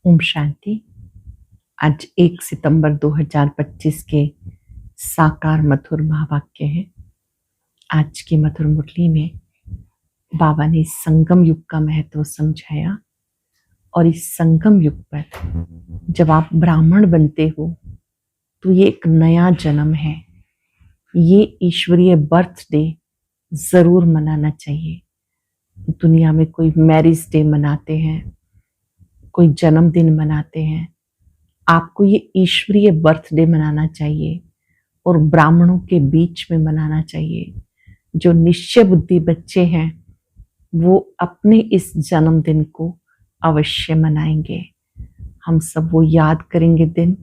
ओम शांति। आज 1 सितंबर 2025 के साकार मधुर महावाक्य हैं। आज की मधुर मुरली में बाबा ने संगम युग का महत्व समझाया और इस संगम युग पर जब आप ब्राह्मण बनते हो तो ये एक नया जन्म है। ये ईश्वरीय बर्थडे जरूर मनाना चाहिए। दुनिया में कोई मैरिज डे मनाते हैं, कोई जन्मदिन मनाते हैं, आपको ये ईश्वरीय बर्थडे मनाना चाहिए और ब्राह्मणों के बीच में मनाना चाहिए। जो निश्चय बुद्धि बच्चे हैं वो अपने इस जन्मदिन को अवश्य मनाएंगे। हम सब वो याद करेंगे दिन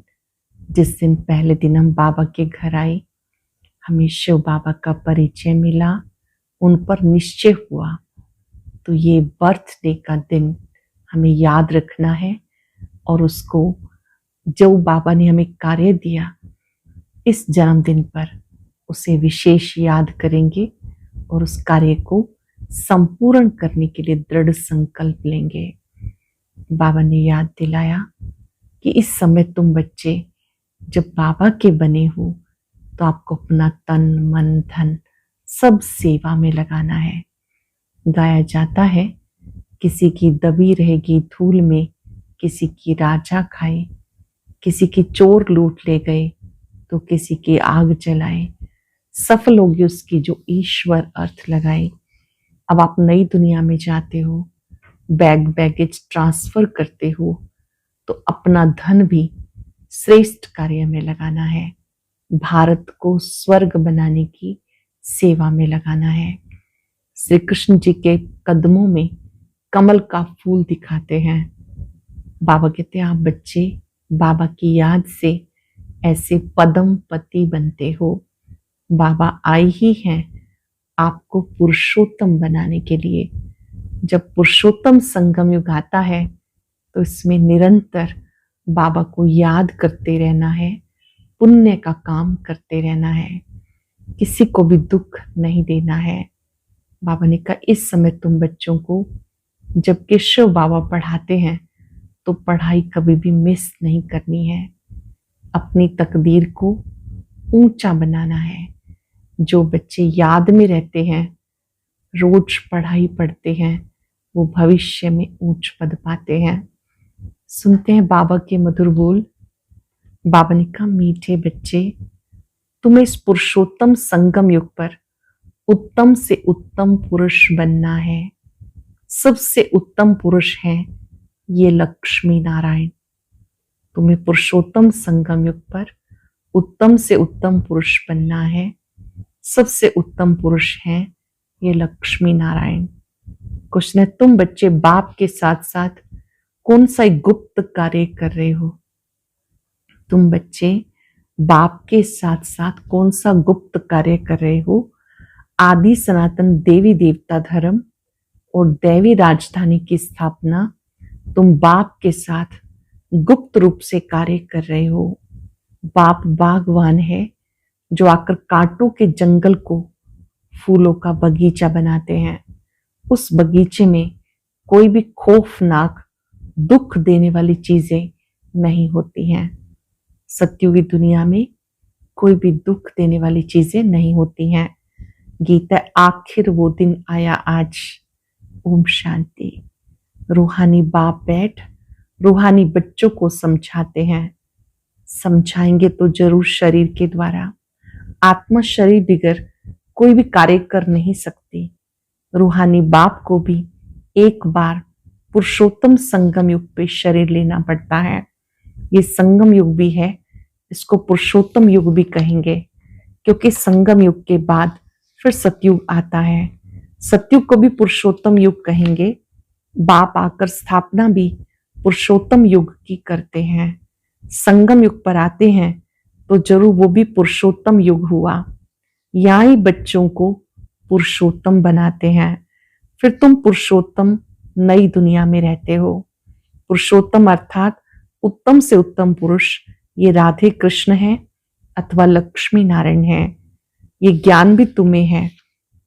जिस दिन पहले दिन हम बाबा के घर आए, हमें शिव बाबा का परिचय मिला, उन पर निश्चय हुआ। तो ये बर्थडे का दिन हमें याद रखना है और उसको जो बाबा ने हमें कार्य दिया इस जन्मदिन पर उसे विशेष याद करेंगे और उस कार्य को संपूर्ण करने के लिए दृढ़ संकल्प लेंगे। बाबा ने याद दिलाया कि इस समय तुम बच्चे जब बाबा के बने हो तो आपको अपना तन मन धन सब सेवा में लगाना है। गाया जाता है, किसी की दबी रहेगी धूल में, किसी की राजा खाए, किसी की चोर लूट ले गए तो किसी की आग जलाए, सफल होगी उसकी जो ईश्वर अर्थ लगाए। अब आप नई दुनिया में जाते हो, बैगेज ट्रांसफर करते हो तो अपना धन भी श्रेष्ठ कार्य में लगाना है। भारत को स्वर्ग बनाने की सेवा में लगाना है। श्री कृष्ण जी के कदमों में कमल का फूल दिखाते हैं। बाबा कहते हैं आप बच्चे बाबा की याद से ऐसे पदम पति बनते हो। बाबा आए ही हैं आपको पुरुषोत्तम बनाने के लिए। जब पुरुषोत्तम संगम युग आता है तो इसमें निरंतर बाबा को याद करते रहना है, पुण्य का काम करते रहना है, किसी को भी दुख नहीं देना है। बाबा ने कहा इस समय तुम बच्चों को जब शिव बाबा पढ़ाते हैं तो पढ़ाई कभी भी मिस नहीं करनी है। अपनी तकदीर को ऊंचा बनाना है। जो बच्चे याद में रहते हैं, रोज पढ़ाई पढ़ते हैं, वो भविष्य में ऊंच पद पाते हैं। सुनते हैं बाबा के मधुर बोल। बाबा ने कहा मीठे बच्चे तुम्हें इस पुरुषोत्तम संगम युग पर उत्तम से उत्तम पुरुष बनना है। सबसे उत्तम पुरुष हैं ये लक्ष्मी नारायण। तुम्हें पुरुषोत्तम संगम युग पर उत्तम से उत्तम पुरुष बनना है। सबसे उत्तम पुरुष हैं ये लक्ष्मी नारायण। कुछ न तुम बच्चे बाप के साथ साथ कौन सा गुप्त कार्य कर रहे हो? तुम बच्चे बाप के साथ साथ कौन सा गुप्त कार्य कर रहे हो? आदि सनातन देवी देवता धर्म और दैवी राजधानी की स्थापना तुम बाप के साथ गुप्त रूप से कार्य कर रहे हो। बाप बागवान है जो आकर कांटों के जंगल को फूलों का बगीचा बनाते हैं। उस बगीचे में कोई भी खौफनाक दुख देने वाली चीजें नहीं होती हैं। सत्युगी दुनिया में कोई भी दुख देने वाली चीजें नहीं होती हैं। गीता आखिर वो दिन आया आज। ओम शांति। रूहानी बाप बैठ रूहानी बच्चों को समझाते हैं। समझाएंगे तो जरूर शरीर के द्वारा। आत्मा शरीर बिगर कोई भी कार्य कर नहीं सकती। रूहानी बाप को भी एक बार पुरुषोत्तम संगम युग पे शरीर लेना पड़ता है। ये संगम युग भी है, इसको पुरुषोत्तम युग भी कहेंगे क्योंकि संगम युग के बाद फिर सतयुग आता है। सतयुग को भी पुरुषोत्तम युग कहेंगे। बाप आकर स्थापना भी पुरुषोत्तम युग की करते हैं। संगम युग पर आते हैं तो जरूर वो भी पुरुषोत्तम युग हुआ। यहाँ ही बच्चों को पुरुषोत्तम बनाते हैं। फिर तुम पुरुषोत्तम नई दुनिया में रहते हो। पुरुषोत्तम अर्थात उत्तम से उत्तम पुरुष ये राधे कृष्ण है अथवा लक्ष्मी नारायण है। ये ज्ञान भी तुम्हें है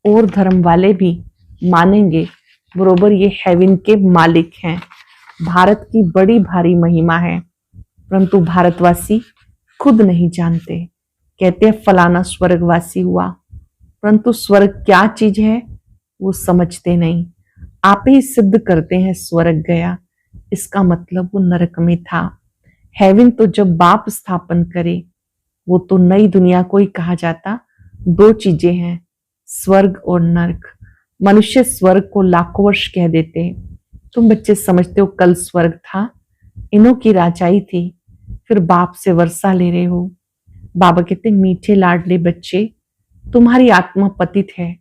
और धर्म वाले भी मानेंगे बरोबर ये हेवन के मालिक हैं। भारत की बड़ी भारी महिमा है, परंतु भारतवासी खुद नहीं जानते। कहते हैं फलाना स्वर्गवासी हुआ, परंतु स्वर्ग क्या चीज है वो समझते नहीं। आप ही सिद्ध करते हैं स्वर्ग गया, इसका मतलब वो नरक में था। हेवन तो जब बाप स्थापन करे, वो तो नई दुनिया को ही कहा जाता। दो चीजें हैं, स्वर्ग और नरक। मनुष्य स्वर्ग को लाखों वर्ष कह देते हैं। तुम बच्चे समझते हो कल स्वर्ग था, इन्हों की राजाई थी, फिर बाप से वर्षा ले रहे हो। बाबा कहते मीठे लाडले बच्चे, तुम्हारी आत्मा पतित है,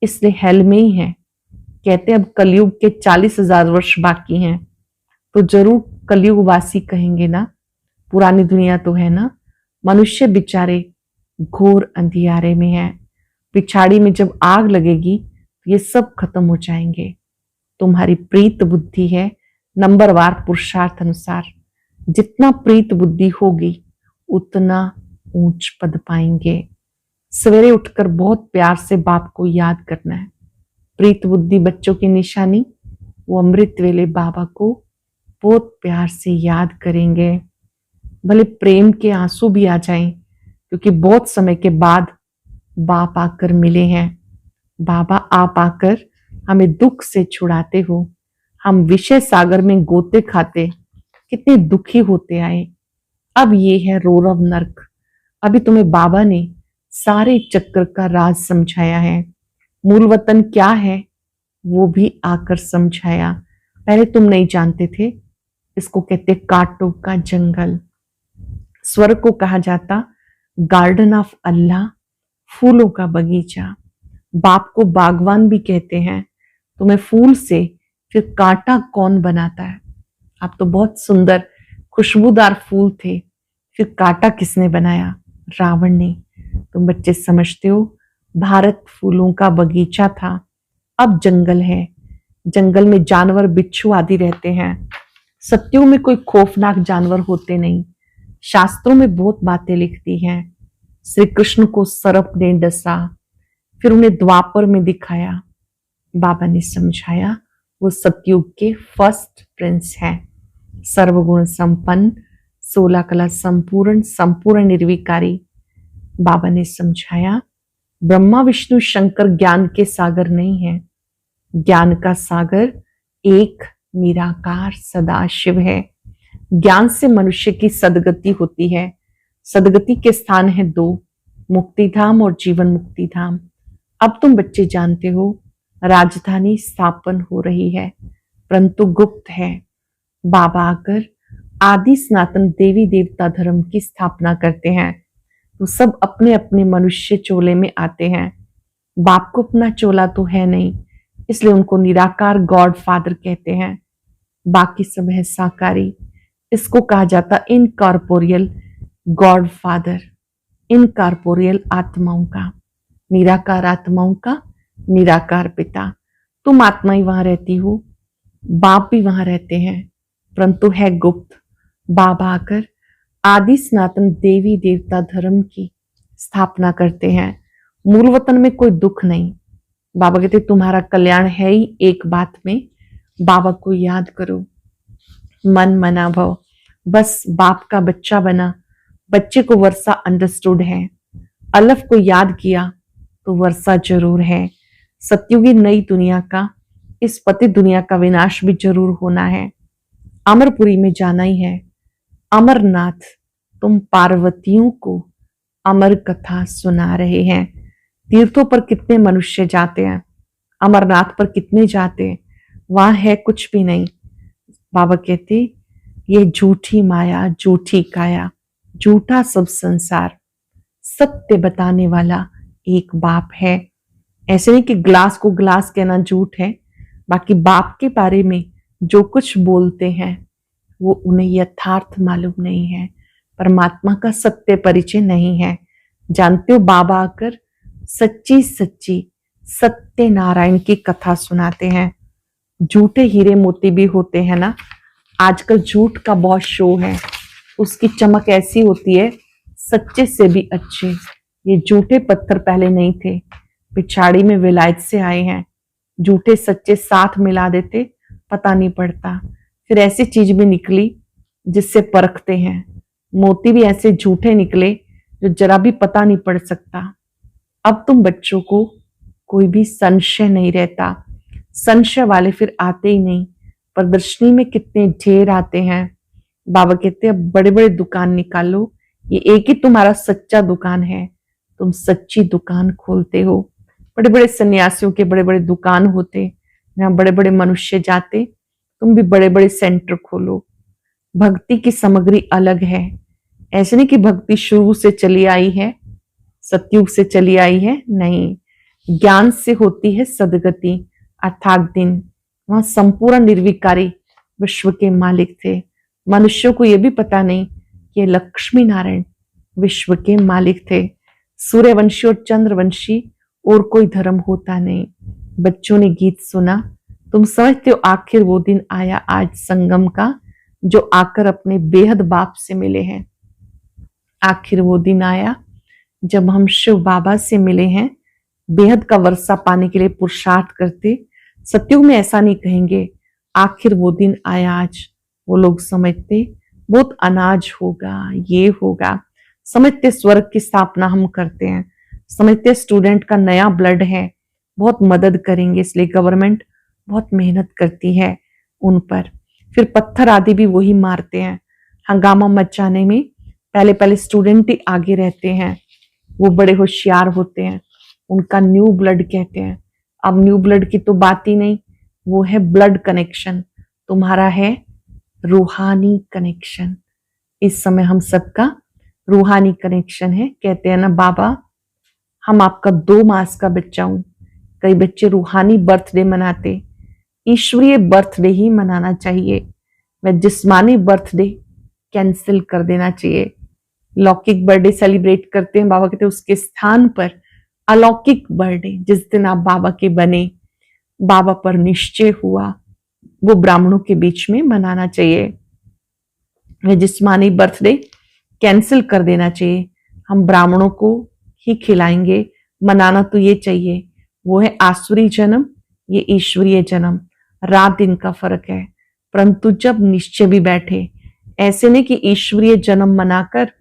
इसलिए हेल में ही है। कहते अब कलयुग के 40,000 वर्ष बाकी हैं, तो जरूर कलयुगवासी कहेंगे ना। पुरानी दुनिया तो है ना। मनुष्य बेचारे घोर अंधियारे में है। पिछाड़ी में जब आग लगेगी तो ये सब खत्म हो जाएंगे। तुम्हारी प्रीत बुद्धि है, नंबरवार पुरुषार्थ अनुसार जितना प्रीत बुद्धि होगी उतना ऊंच पद पाएंगे। सवेरे उठकर बहुत प्यार से बाप को याद करना है। प्रीत बुद्धि बच्चों की निशानी, वो अमृत वेले बाबा को बहुत प्यार से याद करेंगे। भले प्रेम के आंसू भी आ जाएं, क्योंकि बहुत समय के बाद बाप आकर मिले हैं। बाबा आप आकर हमें दुख से छुड़ाते हो। हम विषय सागर में गोते खाते कितने दुखी होते आए। अब ये है रौरव नरक। अभी तुम्हें बाबा ने सारे चक्र का राज समझाया है। मूल वतन क्या है वो भी आकर समझाया। पहले तुम नहीं जानते थे। इसको कहते कांटों का जंगल। स्वर्ग को कहा जाता गार्डन ऑफ अल्लाह, फूलों का बगीचा। बाप को बागवान भी कहते हैं। तुम्हें फूल से फिर कांटा कौन बनाता है? आप तो बहुत सुंदर खुशबूदार फूल थे, फिर कांटा किसने बनाया? रावण ने। तुम बच्चे समझते हो भारत फूलों का बगीचा था, अब जंगल है। जंगल में जानवर बिच्छू आदि रहते हैं। सत्युग में कोई खौफनाक जानवर होते नहीं। शास्त्रों में बहुत बातें लिखती हैं। श्री कृष्ण को सर्प ने डसा, फिर उन्हें द्वापर में दिखाया। बाबा ने समझाया वो सतयुग के फर्स्ट प्रिंस हैं, सर्वगुण संपन्न, 16 कला संपूर्ण, संपूर्ण निर्विकारी। बाबा ने समझाया ब्रह्मा विष्णु शंकर ज्ञान के सागर नहीं है। ज्ञान का सागर एक निराकार सदाशिव है। ज्ञान से मनुष्य की सदगति होती है। सदगति के स्थान है दो, मुक्ति धाम और जीवन मुक्ति धाम। अब तुम बच्चे जानते हो राजधानी स्थापन हो रही है, परंतु गुप्त है। बाबा आकर आदि सनातन देवी देवता धर्म की स्थापना करते हैं, तो सब अपने अपने मनुष्य चोले में आते हैं। बाप को अपना चोला तो है नहीं, इसलिए उनको निराकार गॉड फादर कहते हैं। बाकी सब है साकारी। इसको कहा जाता इनकॉर्पोरियल गॉड फादर, इनकॉर्पोरियल आत्माओं का, निराकार आत्माओं का निराकार पिता। तुम आत्मा ही वहां रहती हो, बाप भी वहां रहते हैं, परंतु है गुप्त। बाबा आकर आदि सनातन देवी देवता धर्म की स्थापना करते हैं। मूल वतन में कोई दुख नहीं। बाबा कहते तुम्हारा कल्याण है ही एक बात में, बाबा को याद करो, मन मना भव। बस बाप का बच्चा बना। बच्चे को वर्षा अंडरस्टूड है। अलफ को याद किया तो वर्षा जरूर है। सत्युगी नई दुनिया का, इस पतित दुनिया का विनाश भी जरूर होना है। अमरपुरी में जाना ही है। अमरनाथ, तुम पार्वतियों को अमर कथा सुना रहे हैं। तीर्थों पर कितने मनुष्य जाते हैं, अमरनाथ पर कितने जाते हैं, वहां है कुछ भी नहीं। बाबा कहते ये झूठी माया, झूठी काया, झूठा सब संसार। सत्य बताने वाला एक बाप है। ऐसे नहीं कि ग्लास को ग्लास कहना झूठ है, बाकी बाप के बारे में जो कुछ बोलते हैं वो उन्हें यथार्थ मालूम नहीं है। परमात्मा का सत्य परिचय नहीं है। जानते हो बाबा आकर सच्ची सच्ची सत्य नारायण की कथा सुनाते हैं। झूठे हीरे मोती भी होते हैं ना, आजकल झूठ का बहुत शो है, उसकी चमक ऐसी होती है सच्चे से भी अच्छे। ये झूठे पत्थर पहले नहीं थे, पिछाड़ी में विलायत से आए हैं। झूठे सच्चे साथ मिला देते, पता नहीं पड़ता। फिर ऐसी चीज भी निकली जिससे परखते हैं। मोती भी ऐसे झूठे निकले जो जरा भी पता नहीं पड़ सकता। अब तुम बच्चों को कोई भी संशय नहीं रहता। संशय वाले फिर आते ही नहीं। प्रदर्शनी में कितने ढेर आते हैं। बाबा कहते हैं अब बड़े बड़े दुकान निकालो, ये एक ही तुम्हारा सच्चा दुकान है। तुम सच्ची दुकान खोलते हो। बड़े बड़े सन्यासियों के बड़े बड़े दुकान होते, जहाँ बड़े बड़े मनुष्य जाते। तुम भी बड़े बड़े सेंटर खोलो। भक्ति की सामग्री अलग है। ऐसे नहीं कि भक्ति शुरू से चली आई है, सतयुग से चली आई है, नहीं। ज्ञान से होती है सदगति अर्थात दिन। वहां संपूर्ण निर्विकारी विश्व के मालिक थे। मनुष्यों को यह भी पता नहीं कि लक्ष्मी नारायण विश्व के मालिक थे। सूर्यवंशी और चंद्रवंशी और कोई धर्म होता नहीं। बच्चों ने गीत सुना। तुम समझते हो आखिर वो दिन आया आज संगम का, जो आकर अपने बेहद बाप से मिले हैं। आखिर वो दिन आया जब हम शिव बाबा से मिले हैं। बेहद का वर्षा पाने के लिए पुरुषार्थ करते। सतयुग में ऐसा नहीं कहेंगे आखिर वो दिन आया आज। वो लोग समझते बहुत अनाज होगा, ये होगा। समझते स्वर्ग की स्थापना हम करते हैं। समझते स्टूडेंट का नया ब्लड है, बहुत मदद करेंगे, इसलिए गवर्नमेंट बहुत मेहनत करती है उन पर। फिर पत्थर आदि भी वही मारते हैं। हंगामा मचाने में पहले पहले स्टूडेंट ही आगे रहते हैं। वो बड़े होशियार होते हैं, उनका न्यू ब्लड कहते हैं। अब न्यू ब्लड की तो बात ही नहीं, वो है ब्लड कनेक्शन। तुम्हारा है रूहानी कनेक्शन। इस समय हम सबका रूहानी कनेक्शन है। कहते हैं ना बाबा हम आपका 2 मास का बच्चा हूं। कई बच्चे रूहानी बर्थडे मनाते, ईश्वरीय बर्थडे ही मनाना चाहिए। वह जिस्मानी बर्थडे कैंसिल कर देना चाहिए। लौकिक बर्थडे सेलिब्रेट करते हैं, बाबा कहते हैं उसके स्थान पर अलौकिक बर्थडे, जिस दिन आप बाबा के बने, बाबा पर निश्चय हुआ, वो ब्राह्मणों के बीच में मनाना चाहिए। वह जिस्मानी बर्थडे कैंसिल कर देना चाहिए। हम ब्राह्मणों को ही खिलाएंगे। मनाना तो ये चाहिए, वो है आसुरी जन्म, ये ईश्वरीय जन्म। रात दिन का फर्क है। परंतु जब निश्चय भी बैठे, ऐसे नहीं कि ईश्वरीय जन्म मनाकर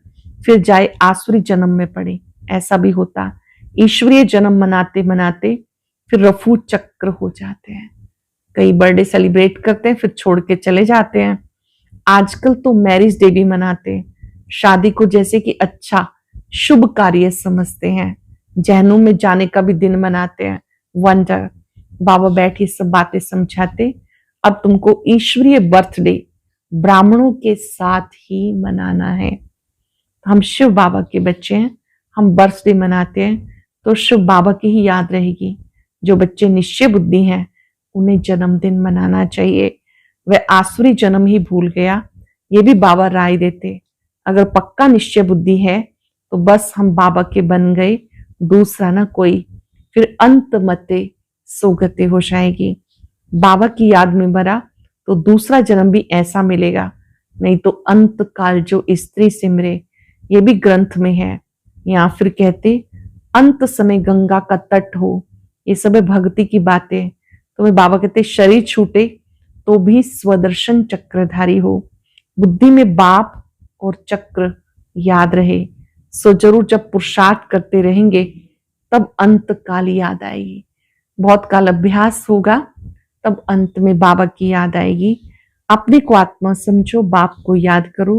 फिर जाए आसुरी जन्म में पड़े, ऐसा भी होता। ईश्वरीय जन्म मनाते मनाते फिर रफू चक्र हो जाते हैं। कई बर्थडे सेलिब्रेट करते हैं फिर छोड़ के चले जाते हैं। आजकल तो मैरिज डे भी मनाते हैं, शादी को जैसे कि अच्छा शुभ कार्य समझते हैं। जहनुम में जाने का भी दिन मनाते हैं। वंडर बाबा बैठे सब बातें समझाते। अब तुमको ईश्वरीय बर्थडे ब्राह्मणों के साथ ही मनाना है। हम शिव बाबा के बच्चे हैं, हम बर्थडे मनाते हैं तो शिव बाबा की ही याद रहेगी। जो बच्चे निश्चय बुद्धि हैं उन्हें जन्मदिन मनाना चाहिए। वह आसुरी जन्म ही भूल गया, ये भी बाबा राय देते। अगर पक्का निश्चय बुद्धि है तो बस हम बाबा के बन गए, दूसरा ना कोई। फिर अंत मते सोगते हो जाएगी। बाबा की याद में मरा तो दूसरा जन्म भी ऐसा मिलेगा, नहीं तो अंत काल जो स्त्री सिमरे, ये भी ग्रंथ में है। या फिर कहते अंत समय गंगा का तट हो, ये सब है भक्ति की बातें। तो मैं बाबा कहते शरीर छूटे तो भी स्वदर्शन चक्रधारी हो। बुद्धि में बाप और चक्र याद रहे। सो जरूर जब पुरुषार्थ करते रहेंगे तब अंत काल याद आएगी। बहुत काल अभ्यास होगा तब अंत में बाबा की याद आएगी। अपने को आत्मा समझो, बाप को याद करो,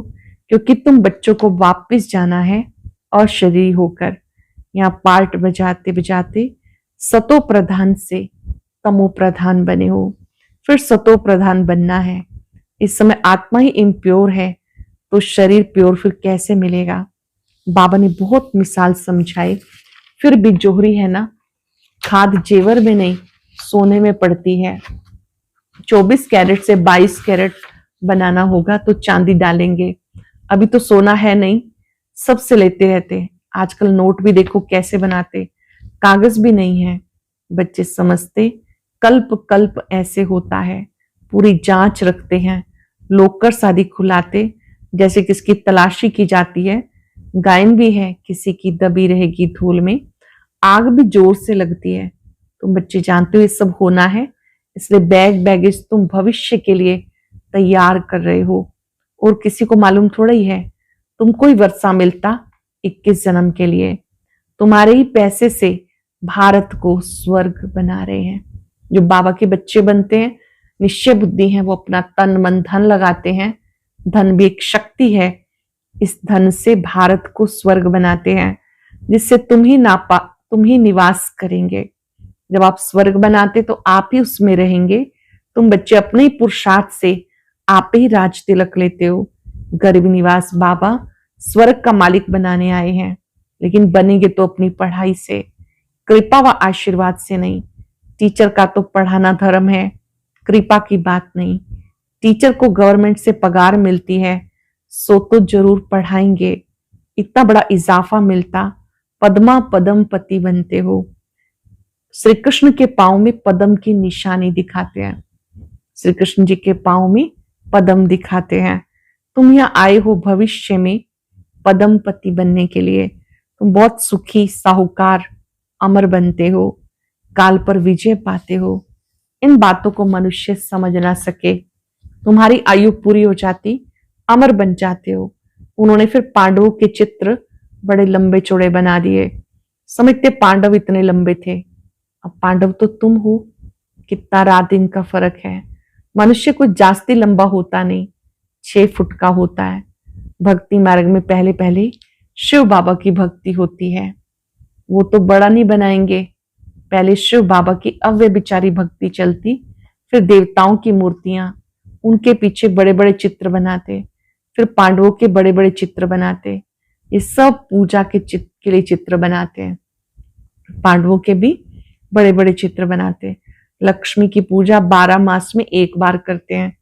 क्योंकि तुम बच्चों को वापस जाना है और शरीर होकर। यहाँ पार्ट बजाते बजाते सतो प्रधान से तमो प्रधान बने हो, फिर सतो प्रधान बनना है। इस समय आत्मा ही इम्प्योर है तो शरीर प्योर फिर कैसे मिलेगा। बाबा ने बहुत मिसाल समझाए। फिर भी जोहरी है ना, खाद जेवर में नहीं सोने में पड़ती है। 24 कैरेट से 22 कैरेट बनाना होगा तो चांदी डालेंगे। अभी तो सोना है नहीं, सबसे लेते रहते। आजकल नोट भी देखो कैसे बनाते, कागज भी नहीं है। बच्चे समझते कल्प कल्प ऐसे होता है, पूरी जांच रखते हैं। लोकर शादी खुलाते, जैसे किसकी तलाशी की जाती है। गायन भी है, किसी की दबी रहेगी धूल में, आग भी जोर से लगती है। तुम बच्चे जानते हो ये सब होना है, इसलिए बैग बैगेज तुम भविष्य के लिए तैयार कर रहे हो, और किसी को मालूम थोड़ा ही है तुमको ही वर्षा मिलता 21 जन्म के लिए। तुम्हारे ही पैसे से भारत को स्वर्ग बना रहे हैं। जो बाबा के बच्चे बनते हैं, निश्चय बुद्धि हैं, वो अपना तन मन धन लगाते हैं। धन भी एक शक्ति है। इस धन से भारत को स्वर्ग बनाते हैं, जिससे तुम ही निवास करेंगे। जब आप स्वर्ग बनाते तो आप ही उसमें रहेंगे। तुम बच्चे अपने ही पुरुषार्थ से आप ही राज तिलक लेते हो। गरीब निवास बाबा स्वर्ग का मालिक बनाने आए हैं, लेकिन बनेंगे तो अपनी पढ़ाई से, कृपा व आशीर्वाद से नहीं। टीचर का तो पढ़ाना धर्म है, कृपा की बात नहीं। टीचर को गवर्नमेंट से पगार मिलती है, सो तो जरूर पढ़ाएंगे। इतना बड़ा इजाफा मिलता, पद्मा पदम पति बनते हो। श्री कृष्ण के पांव में पदम की निशानी दिखाते हैं। श्री कृष्ण जी के पांव में पदम दिखाते हैं। तुम यहाँ आए हो भविष्य में पदम पति बनने के लिए। तुम बहुत सुखी, साहूकार, अमर बनते हो, काल पर विजय पाते हो। इन बातों को मनुष्य समझ ना सके। तुम्हारी आयु पूरी हो जाती, अमर बन जाते हो। उन्होंने फिर पांडवों के चित्र बड़े लंबे चौड़े बना दिए। समझते पांडव इतने लंबे थे, अब पांडव तो तुम हो। कितना रात दिन का फर्क है। मनुष्य कुछ जास्ती लंबा होता नहीं, 6 फुट का होता है। भक्ति मार्ग में पहले पहले शिव बाबा की भक्ति होती है। वो तो बड़ा नहीं बनाएंगे, पहले शिव बाबा की अव्यभिचारी भक्ति चलती, फिर देवताओं की मूर्तियां, उनके पीछे बड़े बड़े चित्र बनाते, फिर पांडवों के बड़े बड़े चित्र बनाते। ये सब पूजा के लिए चित्र बनाते हैं। पांडवों के भी बड़े बड़े चित्र बनाते। लक्ष्मी की पूजा 12 मास में एक बार करते हैं।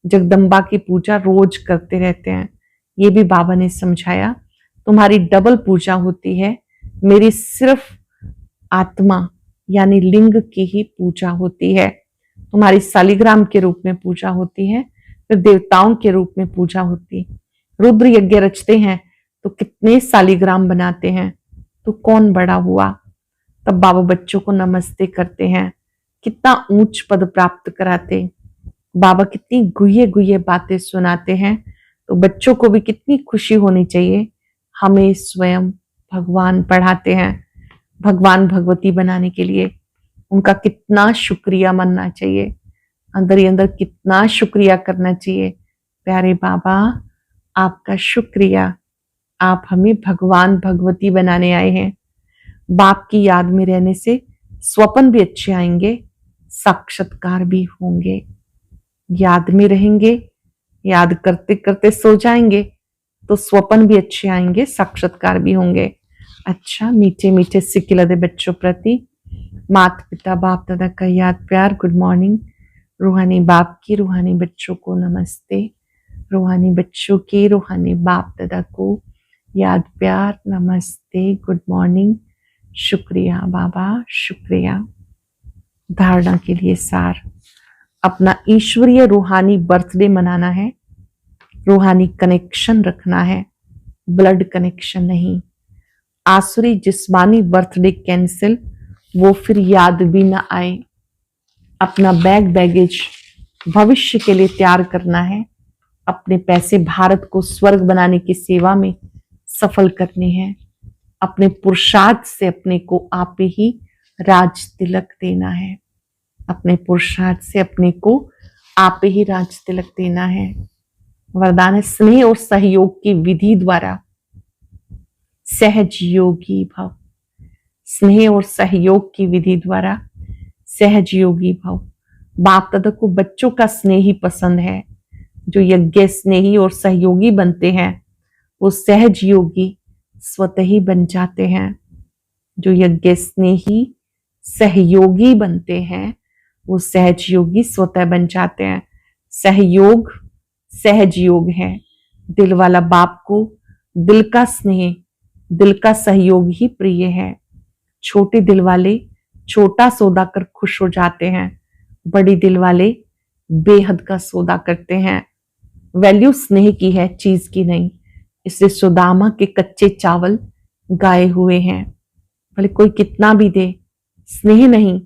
जगदम्बा की पूजा रोज करते रहते हैं। ये भी बाबा ने समझाया। तुम्हारी डबल पूजा होती है, मेरी सिर्फ आत्मा यानी लिंग की ही पूजा होती है। तुम्हारी शालिग्राम के रूप में पूजा होती है, फिर देवताओं के रूप में पूजा होती है। रुद्र यज्ञ रचते हैं तो कितने शालिग्राम बनाते हैं, तो कौन बड़ा हुआ। तब बाबा बच्चों को नमस्ते करते हैं, कितना ऊंच पद प्राप्त कराते। बाबा कितनी गुह्य गुह्य बातें सुनाते हैं, तो बच्चों को भी कितनी खुशी होनी चाहिए। हमें स्वयं भगवान पढ़ाते हैं, भगवान भगवती बनाने के लिए। उनका कितना शुक्रिया मानना चाहिए, अंदर ही अंदर कितना शुक्रिया करना चाहिए। प्यारे बाबा, आपका शुक्रिया, आप हमें भगवान भगवती बनाने आए हैं। बाप की याद में रहने से स्वप्न भी अच्छे आएंगे, साक्षात्कार भी होंगे। याद में रहेंगे, याद करते करते सो जाएंगे तो स्वप्न भी अच्छे आएंगे, साक्षात्कार भी होंगे। अच्छा, मीठे मीठे सिक्के लदे बच्चों प्रति माता पिता बाप दादा का याद प्यार गुड मॉर्निंग। रूहानी बाप की रूहानी बच्चों को नमस्ते। रूहानी बच्चों की रूहानी बाप दादा को याद प्यार नमस्ते, गुड मॉर्निंग। शुक्रिया बाबा, शुक्रिया। धारणा के लिए सार, अपना ईश्वरीय रूहानी बर्थडे मनाना है, रूहानी कनेक्शन रखना है, ब्लड कनेक्शन नहीं। आसुरी जिस्मानी बर्थडे कैंसिल, वो फिर याद भी ना आए। अपना बैगेज भविष्य के लिए तैयार करना है। अपने पैसे भारत को स्वर्ग बनाने की सेवा में सफल करने हैं। अपने पुरुषार्थ से अपने को आप ही राज तिलक देना है। अपने पुरुषार्थ से अपने को आप ही राज तिलक देना है। वरदान है स्नेह और सहयोग की विधि द्वारा सहज योगी भव। स्नेह और सहयोग की विधि द्वारा सहज योगी भव। बाप दादा को बच्चों का स्नेह ही पसंद है। जो यज्ञ स्नेही और सहयोगी बनते हैं वो सहज योगी स्वतः ही बन जाते हैं। जो यज्ञ स्नेही सहयोगी बनते हैं वो सहज योगी स्वतः बन जाते हैं। सहयोग सहज योग है। दिल वाला बाप को दिल का स्नेह, दिल का सहयोग ही प्रिय है। छोटे दिल वाले छोटा सौदा कर खुश हो जाते हैं, बड़ी दिल वाले बेहद का सौदा करते हैं। वैल्यू स्नेह की है, चीज की नहीं। इसलिए सुदामा के कच्चे चावल गाए हुए हैं। भले कोई कितना भी दे, स्नेह नहीं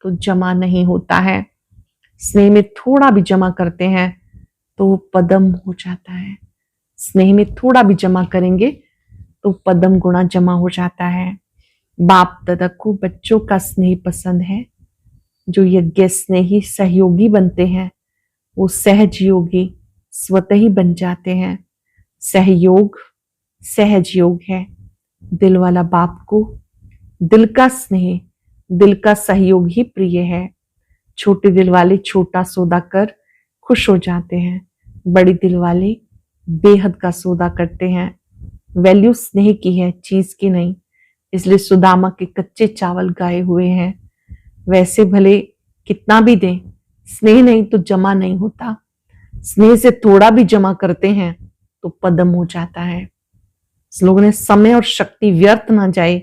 तो जमा नहीं होता है। स्नेह में थोड़ा भी जमा करते हैं तो पदम हो जाता है। स्नेह में थोड़ा भी जमा करेंगे तो पदम गुणा जमा हो जाता है। बाप दादा को बच्चों का स्नेह पसंद है। जो यज्ञ स्नेही सहयोगी बनते हैं वो सहज योगी स्वतः ही बन जाते हैं। सहयोग सहज योग है। दिल वाला बाप को दिल का स्नेह, दिल का सहयोग ही प्रिय है। छोटे दिल वाले छोटा सौदा कर खुश हो जाते हैं। बड़ी दिल वाले बेहद का सौदा करते हैं। वैल्यू स्नेह की है, चीज की नहीं। इसलिए सुदामा के कच्चे चावल गाए हुए हैं। वैसे भले कितना भी दें, स्नेह नहीं तो जमा नहीं होता। स्नेह से थोड़ा भी जमा करते हैं तो पदम हो जाता है। इस लोगों ने समय और शक्ति व्यर्थ ना जाए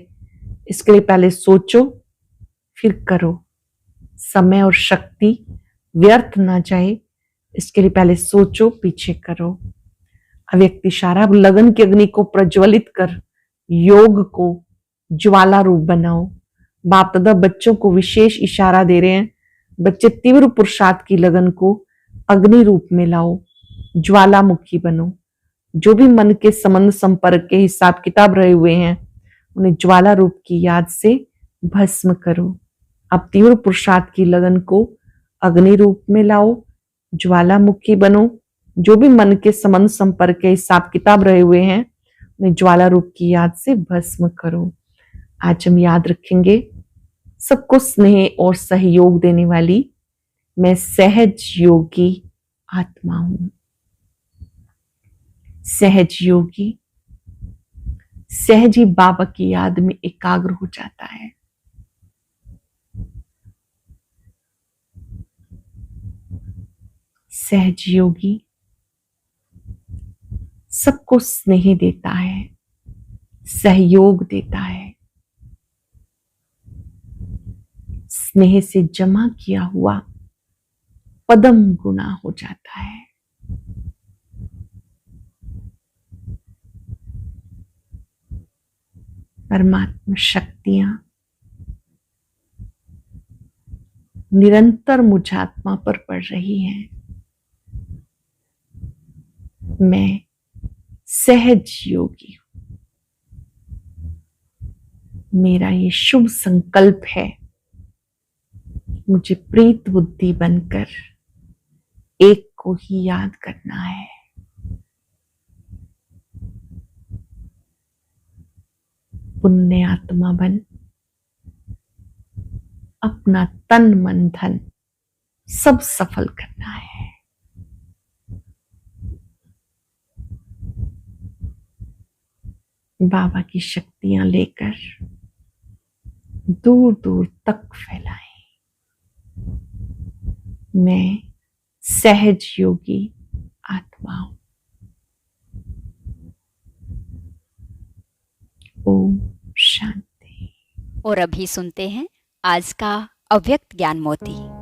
इसके लिए पहले सोचो फिर करो। समय और शक्ति व्यर्थ ना जाए इसके लिए पहले सोचो पीछे करो। अव्यक्त इशारा, लगन की अग्नि को प्रज्वलित कर योग को ज्वाला रूप बनाओ। बाप दादा बच्चों को विशेष इशारा दे रहे हैं। बच्चे तीव्र पुरुषार्थ की लगन को अग्नि रूप में लाओ, ज्वालामुखी बनो। जो भी मन के संबंध संपर्क के हिसाब किताब रहे हुए हैं उन्हें ज्वाला रूप की याद से भस्म करो। अब तीव्र पुरुषार्थ की लगन को अग्नि रूप में लाओ, ज्वालामुखी बनो। जो भी मन के संबंध संपर्क के हिसाब किताब रहे हुए हैं उन्हें ज्वाला रूप की याद से भस्म करो। आज हम याद रखेंगे सबको स्नेह और सहयोग देने वाली मैं सहज योगी आत्मा हूं। सहज योगी सहज ही बाबा की याद में एकाग्र हो जाता है। सहज योगी सबको स्नेह देता है, सहयोग देता है। स्नेह से जमा किया हुआ पदम गुना हो जाता है। परमात्मा शक्तियां निरंतर मुझ आत्मा पर पड़ रही हैं। मैं सहज योगी हूं। मेरा ये शुभ संकल्प है, मुझे प्रीत बुद्धि बनकर एक को ही याद करना है। पुण्य आत्मा बन अपना तन मन धन सब सफल करना है। बाबा की शक्तियां लेकर दूर दूर तक फैलाएं। मैं सहज योगी आत्मा हूं। ओम शांति। और अभी सुनते हैं आज का अव्यक्त ज्ञान मोती।